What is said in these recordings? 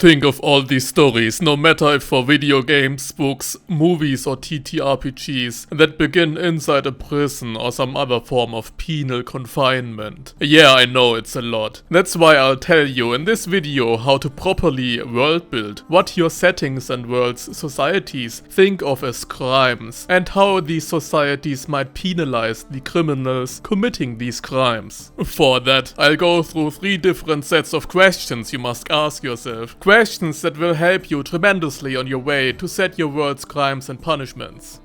Think of all these stories, no matter if for video games, books, movies or TTRPGs, that begin inside a prison or some other form of penal confinement. Yeah, I know it's a lot. That's why I'll tell you in this video how to properly world build, what your settings and worlds societies think of as crimes, and how these societies might penalize the criminals committing these crimes. For that, I'll go through 3 different sets of questions you must ask yourself. Questions that will help you tremendously on your way to set your world's crimes and punishments.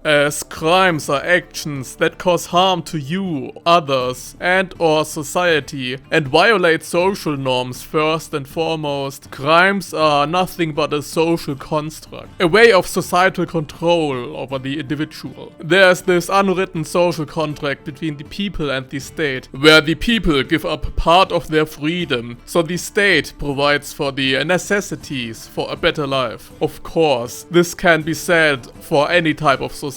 As crimes are actions that cause harm to you, others, and or society, and violate social norms first and foremost, crimes are nothing but a social construct, a way of societal control over the individual. There's this unwritten social contract between the people and the state, where the people give up part of their freedom, so the state provides for the necessities for a better life. Of course, this can be said for any type of society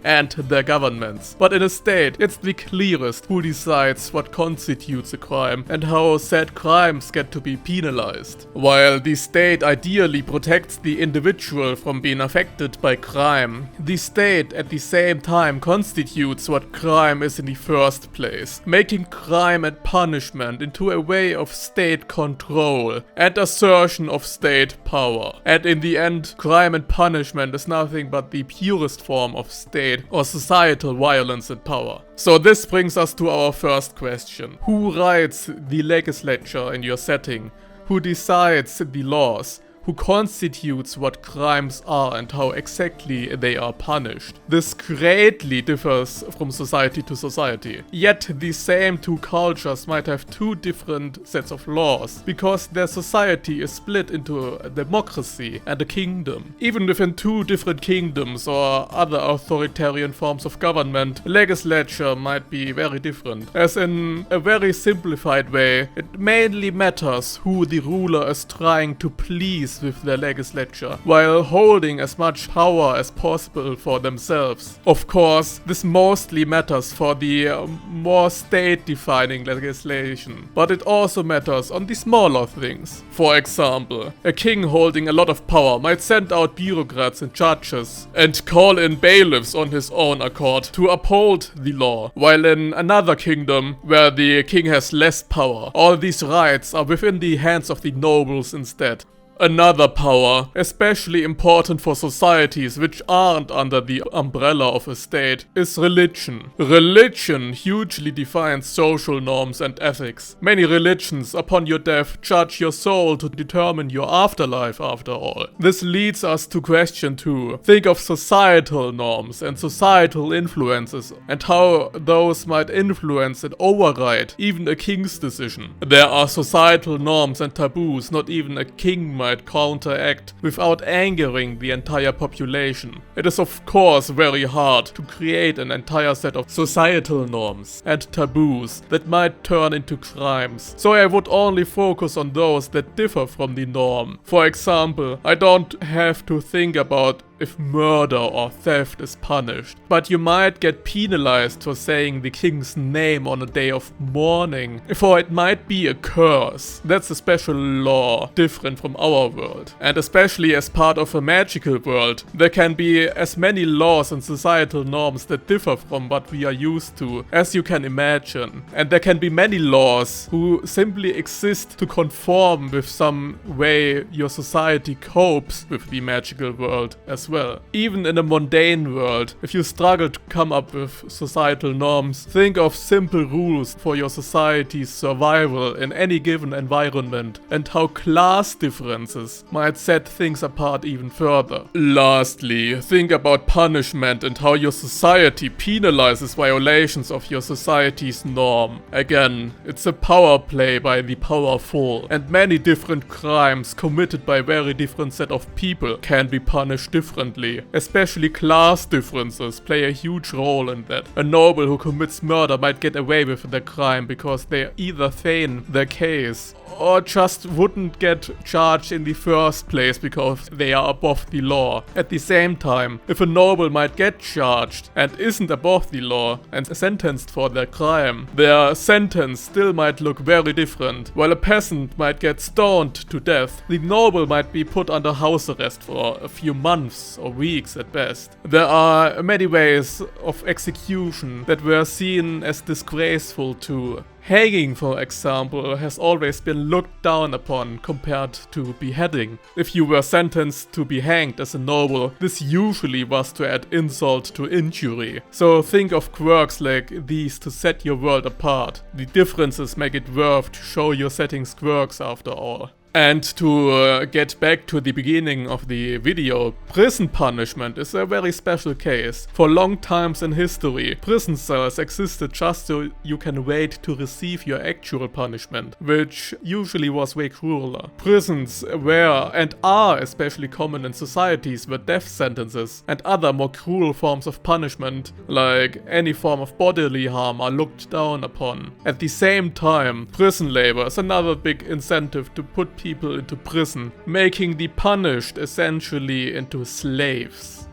and their governments. But in a state, it's the clearest who decides what constitutes a crime and how said crimes get to be penalized. While the state ideally protects the individual from being affected by crime, the state at the same time constitutes what crime is in the first place, making crime and punishment into a way of state control and assertion of state power. And in the end, crime and punishment is nothing but the purest form of state or societal violence and power. So this brings us to our first question. Who writes the legislature in your setting? Who decides the laws? Who constitutes what crimes are and how exactly they are punished? This greatly differs from society to society. Yet the same 2 cultures might have 2 different sets of laws, because their society is split into a democracy and a kingdom. Even within 2 different kingdoms or other authoritarian forms of government, legislature might be very different. As in a very simplified way, it mainly matters who the ruler is trying to please with their legislature, while holding as much power as possible for themselves. Of course, this mostly matters for the more state-defining legislation, but it also matters on the smaller things. For example, a king holding a lot of power might send out bureaucrats and judges and call in bailiffs on his own accord to uphold the law, while in another kingdom, where the king has less power, all these rights are within the hands of the nobles instead. Another power, especially important for societies which aren't under the umbrella of a state, is religion. Religion hugely defines social norms and ethics. Many religions, upon your death, judge your soul to determine your afterlife after all. This leads us to question 2. Think of societal norms and societal influences and how those might influence and override even a king's decision. There are societal norms and taboos not even a king might counteract without angering the entire population. It is of course very hard to create an entire set of societal norms and taboos that might turn into crimes, so I would only focus on those that differ from the norm. For example, I don't have to think about if murder or theft is punished, but you might get penalized for saying the king's name on a day of mourning, for it might be a curse. That's a special law, different from our world. And especially as part of a magical world, there can be as many laws and societal norms that differ from what we are used to as you can imagine. And there can be many laws who simply exist to conform with some way your society copes with the magical world as well. Even in a mundane world, if you struggle to come up with societal norms, think of simple rules for your society's survival in any given environment and how class differences might set things apart even further. Lastly, think about punishment and how your society penalizes violations of your society's norm. Again, it's a power play by the powerful, and many different crimes committed by very different set of people can be punished differently differently. Especially class differences play a huge role in that. A noble who commits murder might get away with their crime because they either feign their case or just wouldn't get charged in the first place because they are above the law. At the same time, if a noble might get charged and isn't above the law and sentenced for their crime, their sentence still might look very different. While a peasant might get stoned to death, the noble might be put under house arrest for a few months or weeks at best. There are many ways of execution that were seen as disgraceful too. Hanging, for example, has always been looked down upon compared to beheading. If you were sentenced to be hanged as a noble, this usually was to add insult to injury. So think of quirks like these to set your world apart. The differences make it worth to show your setting's quirks after all. And to get back to the beginning of the video, prison punishment is a very special case. For long times in history, prison cells existed just so you can wait to receive your actual punishment, which usually was way crueler. Prisons were and are especially common in societies where death sentences and other more cruel forms of punishment, like any form of bodily harm, are looked down upon. At the same time, prison labor is another big incentive to put people into prison, making the punished essentially into slaves.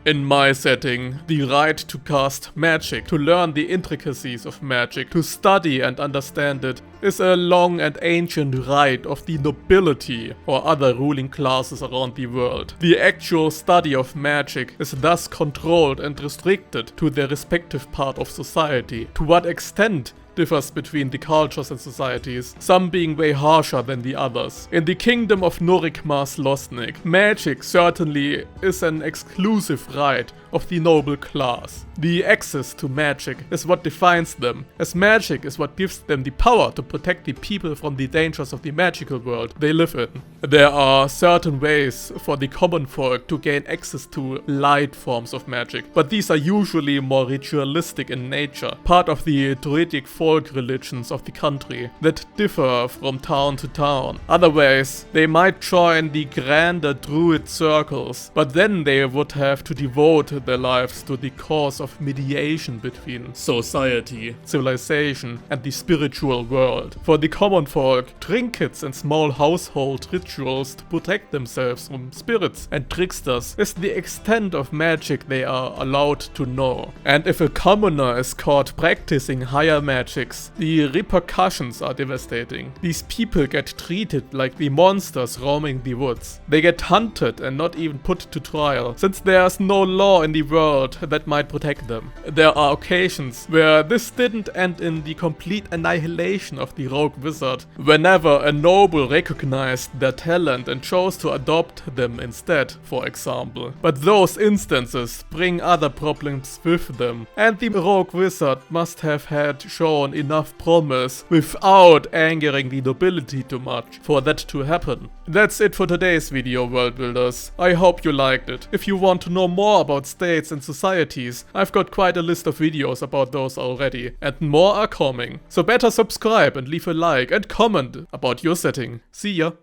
In my setting, the right to cast magic, to learn the intricacies of magic, to study and understand it, is a long and ancient right of the nobility or other ruling classes around the world. The actual study of magic is thus controlled and restricted to their respective part of society. To what extent differs between the cultures and societies, some being way harsher than the others. In the kingdom of Norikmas Losnik, magic certainly is an exclusive right of the noble class. The access to magic is what defines them, as magic is what gives them the power to protect the people from the dangers of the magical world they live in. There are certain ways for the common folk to gain access to light forms of magic, but these are usually more ritualistic in nature, part of the druidic folk religions of the country that differ from town to town. Other ways, they might join the grander druid circles, but then they would have to devote their lives to the cause of mediation between society, civilization, and the spiritual world. For the common folk, trinkets and small household rituals to protect themselves from spirits and tricksters is the extent of magic they are allowed to know. And if a commoner is caught practicing higher magics, the repercussions are devastating. These people get treated like the monsters roaming the woods. They get hunted and not even put to trial, since there's no law in the world that might protect them. There are occasions where this didn't end in the complete annihilation of the rogue wizard, whenever a noble recognized their talent and chose to adopt them instead, for example. But those instances bring other problems with them, and the rogue wizard must have had shown enough promise without angering the nobility too much for that to happen. That's it for today's video, world builders. I hope you liked it. If you want to know more about states and societies, I've got quite a list of videos about those already, and more are coming. So better subscribe and leave a like and comment about your setting. See ya!